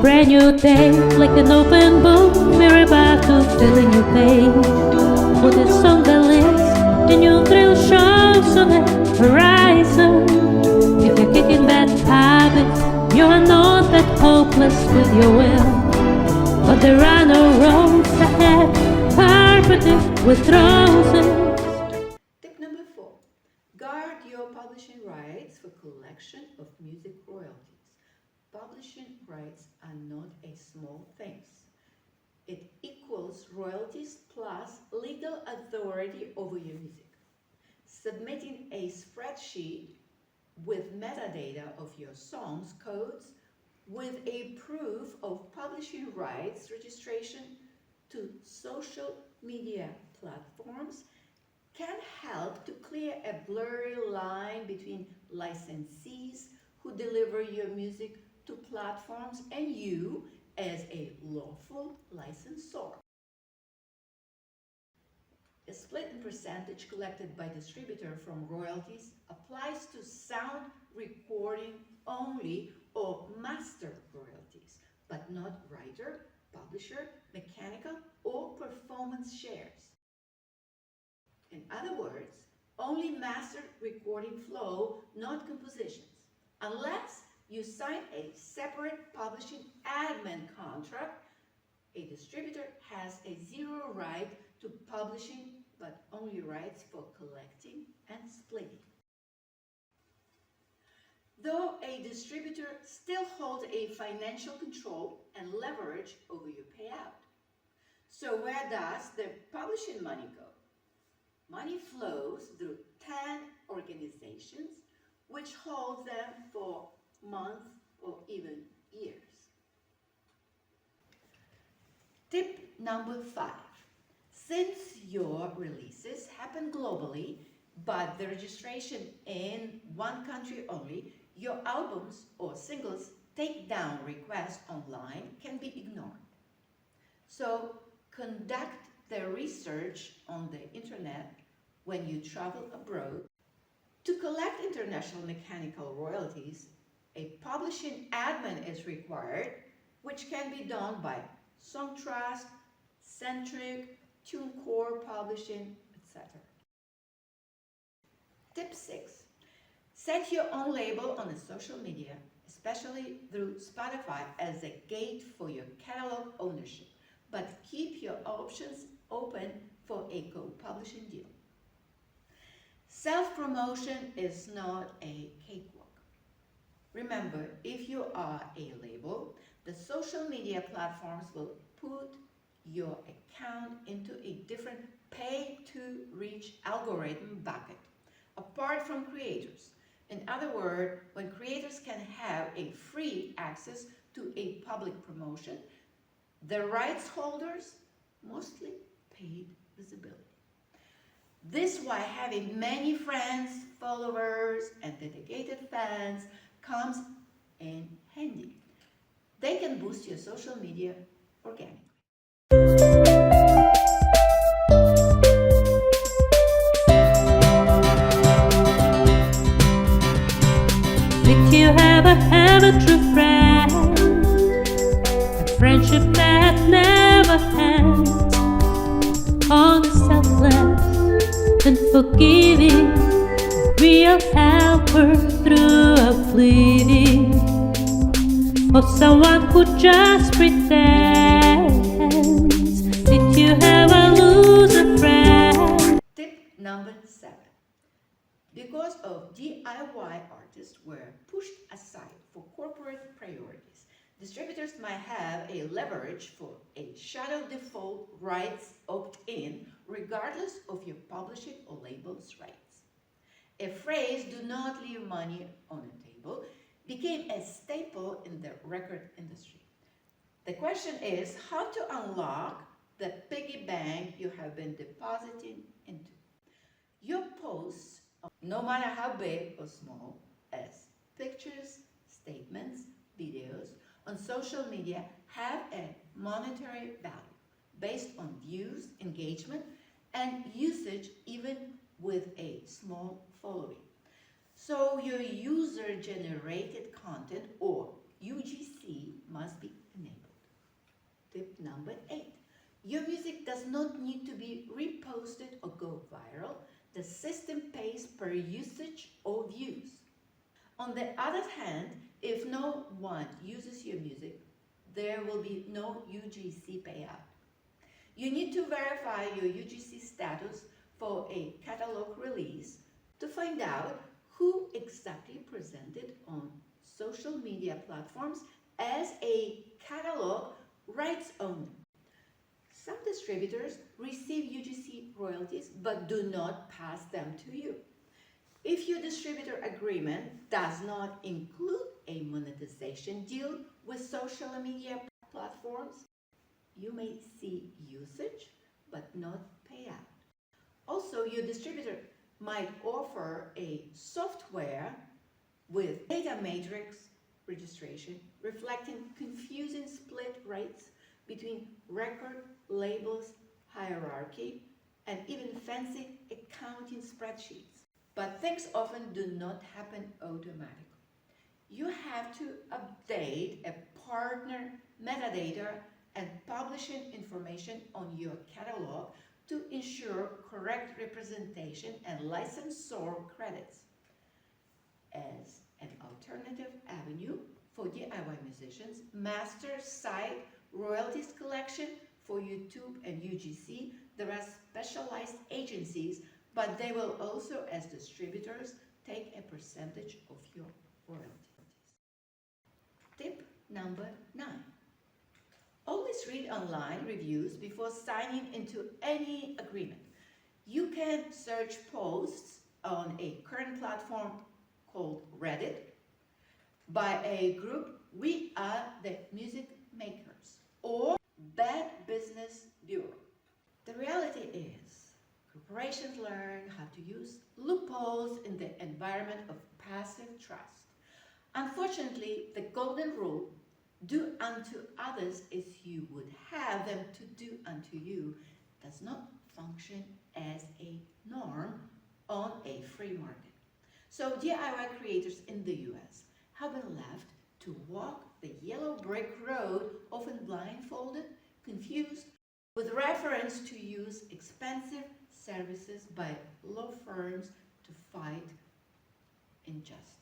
brand new day, like an open book, we're about to fill in your page with a song that lives in your thrill shows on the horizon. If you're kicking bad habits, you're not that hopeless with your will, but there are no roads ahead, carpeted with roses. Tip number 4. Guard your publishing rights for collection of music royalties. Publishing rights are not a small thing. It equals royalties plus legal authority over your music. Submitting a spreadsheet with metadata of your song's codes with a proof of publishing rights registration to social media platforms can help to clear a blurry line between licensees who deliver your music to platforms and you as a lawful licensor. A split in percentage collected by distributor from royalties applies to sound recording only or master royalties, but not writer, publisher, mechanical, or performance shares. In other words, only master recording flow, not compositions, unless you sign a separate publishing admin contract. A distributor has a zero right to publishing, but only rights for collecting and splitting. Though a distributor still holds a financial control and leverage over your payout. So where does the publishing money go? Money flows through 10 organizations which hold them for months or even years. Tip number 5. Since your releases happen globally, but the registration in one country only, your albums or singles takedown requests online can be ignored. So conduct the research on the internet when you travel abroad. To collect international mechanical royalties, a publishing admin is required, which can be done by Songtrust, Centric, TuneCore Publishing, etc. Tip 6. Set your own label on a social media, especially through Spotify, as a gate for your catalog ownership, but keep your options open for a co-publishing deal. Self-promotion is not a cakewalk. Remember, if you are a label, the social media platforms will put your account into a different pay-to-reach algorithm bucket, apart from creators. In other words, when creators can have a free access to a public promotion, the rights holders mostly paid visibility. This is why having many friends, followers, and dedicated fans comes in handy. They can boost your social media organically. Did you ever have a true friend? A friendship that never ends. All the selfless and forgiving, real helper through a pleading, or someone who just pretends. Did you ever lose a friend? Tip number 7. Because of DIY artists were pushed aside for corporate priorities, distributors might have a leverage for a shadow default rights opt-in regardless of your publishing or label's rights. A phrase, "do not leave money on the table," became a staple in the record industry. The question is how to unlock the piggy bank you have been depositing into. Your posts, no matter how big or small, as pictures, statements, videos, on social media have a monetary value based on views, engagement, and usage, even with a small following. So your user-generated content, or UGC, must be not need to be reposted or go viral. The system pays per usage or views. On the other hand, if no one uses your music, there will be no UGC payout. You need to verify your UGC status for a catalog release to find out who exactly presented on social media platforms as a catalog rights owner. Some distributors receive UGC royalties but do not pass them to you. If your distributor agreement does not include a monetization deal with social media platforms, you may see usage but not payout. Also, your distributor might offer a software with data matrix registration reflecting confusing split rates between record labels, hierarchy, and even fancy accounting spreadsheets. But things often do not happen automatically. You have to update a partner metadata and publishing information on your catalog to ensure correct representation and licensor credits. As an alternative avenue for DIY musicians, master site royalties collection for YouTube and UGC. There are specialized agencies, but they will also, as distributors, take a percentage of your royalties. Tip number 9. Always read online reviews before signing into any agreement. You can search posts on a current platform called Reddit by a group, We Are the Music Makers, or Bad Business Bureau. The reality is, corporations learn how to use loopholes in the environment of passive trust. Unfortunately, the golden rule, do unto others as you would have them to do unto you, does not function as a norm on a free market. So DIY creators in the US have been left to walk the yellow brick road, often blindfolded, confused, with reference to use expensive services by law firms to fight injustice.